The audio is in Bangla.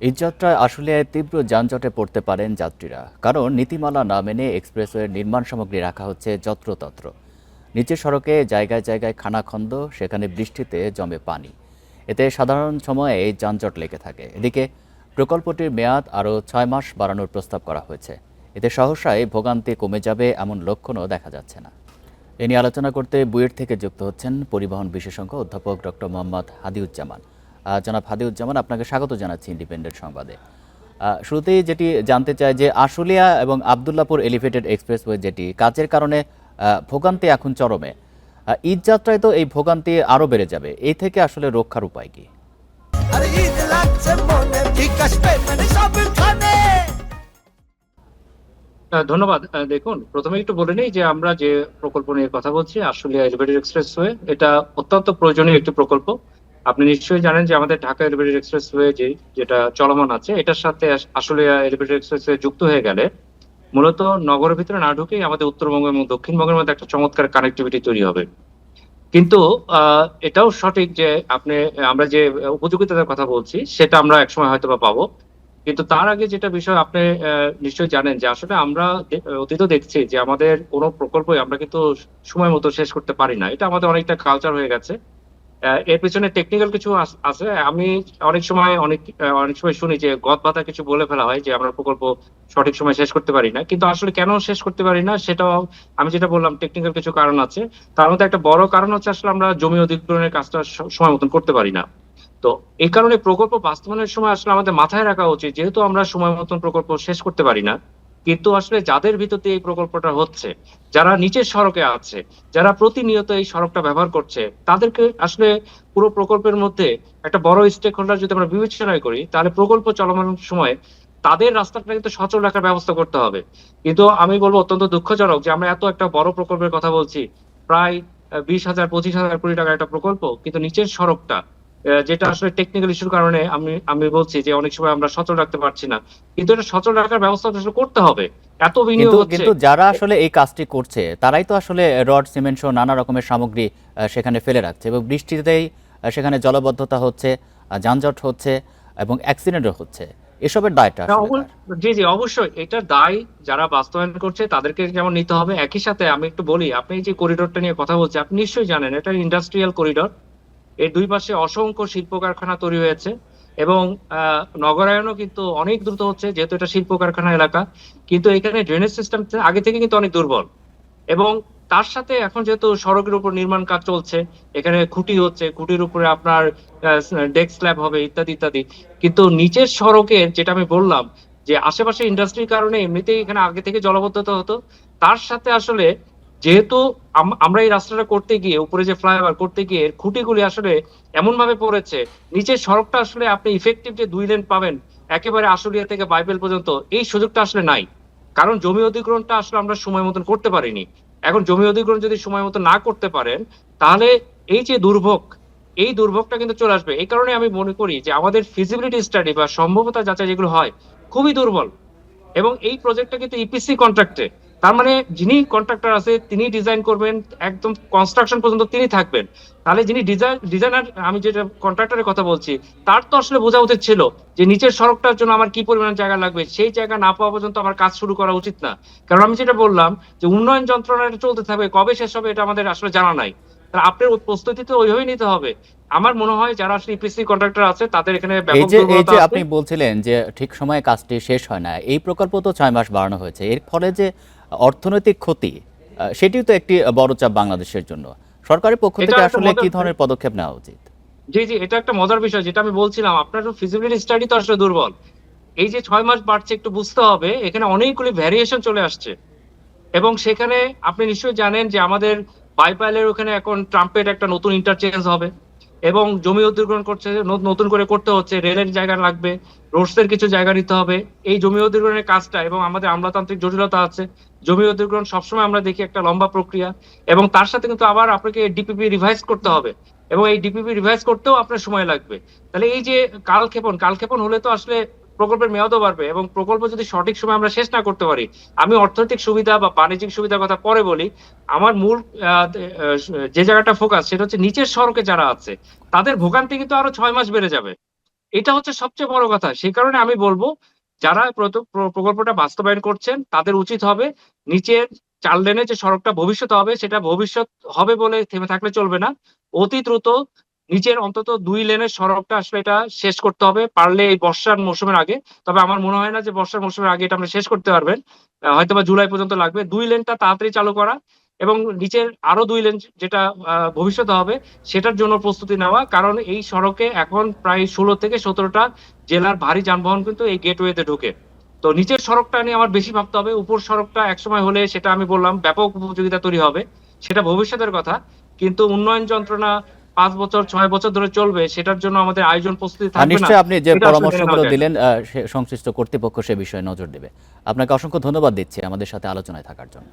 এই যাত্রায় আসলে তীব্র যানজটে পড়তে পারেন যাত্রীরা, কারণ নীতিমালা না মেনে এক্সপ্রেসওয়ের নির্মাণ সামগ্রী রাখা হচ্ছে যত্রতত্র। নিচের সড়কে জায়গায় জায়গায় খানাখন্দ, সেখানে বৃষ্টিতে জমে পানি। এতে সাধারণ সময়ে এই যানজট লেগে থাকে। এদিকে প্রকল্পটির মেয়াদ আরও 6 মাস বাড়ানোর প্রস্তাব করা হয়েছে। এতে সহসায় ভোগান্তি কমে যাবে এমন লক্ষণও দেখা যাচ্ছে না। এ নিয়ে আলোচনা করতে বুয়েট থেকে যুক্ত হচ্ছেন পরিবহন বিশেষজ্ঞ অধ্যাপক ডক্টর মোহাম্মদ হাদিউজ্জামান। জনাব হাদিউজ্জামান, আপনাকে স্বাগত জানাচ্ছি ইন্ডিপেন্ডেন্ট সংবাদে। শুরুতেই যেটি জানতে চাই যে আশুলিয়া এবং আবদুল্লাপুর এলিভেটেড এক্সপ্রেসওয়ে যেটি কাজের কারণে ভোগান্তি এখন চরমে, ঈদ যাত্রায় তো এই ভোগান্তি আরও বেড়ে যাবে। এই থেকে আসলে রক্ষার উপায় কি? ধন্যবাদ। দেখুন, প্রথমে একটু বলে নেই যে আমরা যে প্রকল্প নিয়ে কথা বলছি, আশুলিয়া এলিভেটেড এক্সপ্রেসওয়ে, এটা অত্যন্ত প্রয়োজনীয় একটি প্রকল্প। আপনি নিশ্চয়ই জানেন যে আমাদের ঢাকা এলিভেটেড এক্সপ্রেসওয়ে যেটা চলমান আছে, এটার সাথে আশুলিয়া এলিভেটেড এক্সপ্রেসওয়ে যুক্ত হয়ে গেলে মূলত নগরের ভিতরে না ঢুকেই আমাদের উত্তরবঙ্গ এবং দক্ষিণবঙ্গের মধ্যে একটা চমৎকার কানেক্টিভিটি তৈরি হবে। কিন্তু এটাও সঠিক যে আমরা যে উপযোগিতার কথা বলছি সেটা আমরা একসময় হয়তো বা পাবো। কিন্তু তার আগে যেটা বিষয় আপনি নিশ্চয়ই জানেন যে আসলে আমরা অতীত দেখছি যে আমাদের কোনো প্রকল্পই আমরা কিন্তু সময় মতো শেষ করতে পারি না। এটা আমাদের অনেকটা কালচার হয়ে গেছে। এর পিছনে টেকনিক্যাল কিছু আছে। আমি অনেক সময় শুনি যে গদ বাঁধা কিছু বলে ফেলা হয় যে আমরা প্রকল্প সঠিক সময় শেষ করতে পারি না, কিন্তু আসলে কেন শেষ করতে পারি না সেটাও আমি যেটা বললাম, টেকনিক্যাল কিছু কারণ আছে। তার মধ্যে একটা বড় কারণ হচ্ছে আসলে আমরা জমি অধিগ্রহণের কাজটা সময় মতন করতে পারি না। তো এই কারণে প্রকল্প বাস্তবায়নের সময় আসলে আমাদের মাথায় রাখা উচিত, যেহেতু আমরা সময় মতন প্রকল্প শেষ করতে পারি না, কিন্তু আসলে যাদের ভিতর দিয়ে এই প্রকল্পটা হচ্ছে, যারা নিচের সড়কে আছে, যারা প্রতিনিয়ত এই সড়কটা ব্যবহার করছে, তাদেরকে আসলে পুরো প্রকল্পের মধ্যে একটা বড় স্টেক হোল্ডার যদি আমরা বিবেচনা করি, তাহলে প্রকল্প চলমান সময় তাদের রাস্তাটা কিন্তু সচল রাখার ব্যবস্থা করতে হবে। কিন্তু আমি বলবো অত্যন্ত দুঃখজনক যে আমরা এত একটা বড় প্রকল্পের কথা বলছি, প্রায় 20,000-25,000 কোটি টাকার একটা প্রকল্প, কিন্তু নিচের সড়কটা যেটা আসলে টেকনিক্যাল ইস্যুর কারণে আমি আমি বলছি যে অনেক সময় আমরা সচল রাখতে পারছি না। কিন্তু এটা সচল রাখার ব্যবস্থা আসলে করতে হবে। এত বিনিয়োগ কিন্তু হচ্ছে। কিন্তু যারা আসলে এই কাজটি করছে তারাই তো আসলে রড, সিমেন্ট সহ নানা রকমের সামগ্রী সেখানে ফেলে রাখছে, এবং বৃষ্টিতেই সেখানে জলবদ্ধতা হচ্ছে, যানজট হচ্ছে এবং অ্যাক্সিডেন্টও হচ্ছে। এসবের দায়টা না, আসলে কার? জি জি, অবশ্যই এটার দায় যারা বাস্তবায়ন করছে তাদেরকে যেমন নিতে হবে, একই সাথে আমি একটু বলি, আপনি এই যে করিডোরটা নিয়ে কথা বলছেন, আপনি নিশ্চয়ই জানেন এটা ইন্ডাস্ট্রিয়াল করিডোর। এর দুই পাশে অসংখ্য শিল্প কারখানা তৈরি হয়েছে এবং নগরায়নও কিন্তু অনেক দ্রুত হচ্ছে, যেহেতু এটা শিল্প কারখানা এলাকা। কিন্তু এখানে ড্রেনেজ সিস্টেম আগে থেকে কিন্তু অনেক দুর্বল। এবং তার সাথে এখন যেহেতু সড়কের উপর নির্মাণ কাজ চলছে, এখানে খুঁটি হচ্ছে, খুঁটির উপরে আপনার ডেক স্ল্যাব হবে, ইত্যাদি ইত্যাদি। কিন্তু নিচের সড়কের যেটা আমি বললাম, যে আশেপাশে ইন্ডাস্ট্রির কারণে এমনিতেই এখানে আগে থেকে জলাবদ্ধতা হতো। তার সাথে আসলে যেহেতু আমরা এই রাস্তাটা করতে গিয়ে, উপরে যে ফ্লাইওভার করতে গিয়ে এর খুঁটিগুলি আসলে এমন ভাবে পড়েছে, নিচের সড়কটা আসলে আপনি ইফেক্টিভ যে 2 লেন পাবেন একেবারে আশুলিয়া থেকে বাইবেল পর্যন্ত, এই সুযোগটা আসলে নাই। কারণ জমি অধিগ্রহণটা আসলে আমরা সময় মতন করতে পারিনি। এখন জমি অধিগ্রহণ যদি সময় মতো না করতে পারেন, তাহলে এই যে দুর্ভোগ, এই দুর্ভোগটা কিন্তু চলে আসবে। এই কারণে আমি মনে করি যে আমাদের ফিজিবিলিটি স্টাডি বা সম্ভাব্যতা যাচাই যেগুলো হয়, খুবই দুর্বল। এবং এই প্রজেক্টটা কিন্তু ইপিসি কন্ট্রাক্টে, তার মানে যিনি কন্ট্রাক্টর আছে তিনি ডিজাইন করবেন, একদম কনস্ট্রাকশন পর্যন্ত তিনি থাকবেন। তাহলে যিনি ডিজাইনার, আমি যেটা কন্ট্রাক্টরের কথা বলছি, তার তো আসলে বোঝা উচিত ছিল যে নিচের সড়কটার জন্য আমার কি পরিমাণ জায়গা লাগবে, সেই জায়গা না পাওয়া পর্যন্ত আমার কাজ শুরু করা উচিত না। কারণ আমি যেটা বললাম যে উন্নয়ন যন্ত্রণাটা চলতে থাকবে, কবে শেষ হবে এটা আমাদের আসলে জানা নাই। আপনার ওই প্রস্তুতি তো ওইভাবেই নিতে হবে। আমার মনে হয় যারা আসলে ইপিসি কন্ট্রাক্টর আছে তাদের এখানে এই ব্যাপক যে এই দুর্বলতা যে আছে। আপনি বলছিলেন যে ঠিক সময়ে কাজটি শেষ হয় না, এই প্রকল্প তো 6 মাস বাড়ানো হয়েছে। এর ফলে যে অর্থনৈতিক ক্ষতি, সেটিও তো একটি বড় চাপ বাংলাদেশের জন্য। সরকারের পক্ষ এটা থেকে একটা আসলে কি মজার, ধরনের পদক্ষেপ নেওয়া উচিত? জি জি, এটা একটা মজার বিষয় যেটা আমি বলছিলাম, আপনার ফিজিবিলিটি স্টাডি তো আসলে দুর্বল। এই যে 6 মাস বাড়ছে, একটু বুঝতে হবে এখানে অনেকগুলি ভ্যারিয়েশন চলে আসছে। এবং সেখানে আপনি নিশ্চয়ই জানেন যে আমাদের বাইপাইলের ওখানে এখন ট্রাম্পের একটা নতুন ইন্টারচেঞ্জ হবে, এবং জমি অধিগ্রহণ করছে, নতুন করে করতে হচ্ছে, রেলের জায়গা লাগবে, রোডসের কিছু জায়গা নিতে হবে। এই জমি অধিগ্রহণের কাজটা, এবং আমাদের আমলাতান্ত্রিক জটিলতা আছে। জমি অধিগ্রহণ সবসময় আমরা দেখি একটা লম্বা প্রক্রিয়া, এবং তার সাথে কিন্তু আবার আপনাকে ডিপিপি রিভাইজ করতে হবে, এবং এই ডিপিপি রিভাইজ করতেও আপনার সময় লাগবে। তাহলে এই যে কালক্ষেপণ, কালক্ষেপণ হলে তো আসলে প্রকল্পের মেয়াদও বাড়বে, এবং প্রকল্প যদি সঠিক সময় আমরা শেষ না করতে পারি, আমি অর্থনৈতিক সুবিধা বা বাণিজ্যিক সুবিধার কথা পরে বলি, আমার মূল যে জায়গাটা ফোকাস সেটা হচ্ছে নিচের সড়কে যারা আছে তাদের ভোগান্তি কিন্তু আরো 6 মাস বেড়ে যাবে। এটা হচ্ছে সবচেয়ে বড় কথা। সেই কারণে আমি বলবো যারা প্রকল্পটা বাস্তবায়ন করছেন তাদের উচিত হবে নিচের ৪ লেনের যে সড়কটা ভবিষ্যৎ হবে সেটা ভবিষ্যৎ হবে বলে থেমে থাকলে চলবে না। অতি দ্রুত নিচের অন্তত ২ লেনের সড়কটা আসলে এটা শেষ করতে হবে পারলে এই বর্ষার মৌসুমের আগে। তবে আমার মনে হয় না যে বর্ষার মৌসুমের আগে এটা আমরা শেষ করতে পারবেন। হয়তোবা জুলাই পর্যন্ত লাগবে। ২ লেনটা তাড়াতাড়ি চালু করা এবং নিচের আরো ২ লেন যেটা ভবিষ্যতে হবে সেটার জন্য প্রস্তুতি নেওয়া। কারণ এই সড়কে এখন প্রায় ১৬ থেকে ১৭টা জেলার ভারী যানবাহন কিন্তু এই গেটওয়েতে ঢোকে। তো নিচের সড়কটা নিয়ে আমার বেশি ভাবতে হবে। উপর সড়কটা একসময় হলে সেটা আমি বললাম ব্যাপক উপযোগিতা তৈরি হবে। সেটা ভবিষ্যতের কথা। কিন্তু উন্নয়ন যন্ত্রণা ৫ বছর ৬ বছর ধরে চলবে সেটার জন্য আমাদের আয়োজন প্রস্তুতি আর থাকবে না। নিশ্চয়ই আপনি যে এটা আসলে মেনে পরামর্শগুলো নেওয়া যায় না। দিলেন সংশ্লিষ্ট কর্তৃপক্ষ সে বিষয়ে নজর দেবে। আপনাকে অসংখ্য ধন্যবাদ দিচ্ছি আমাদের সাথে আলোচনায় থাকার জন্য।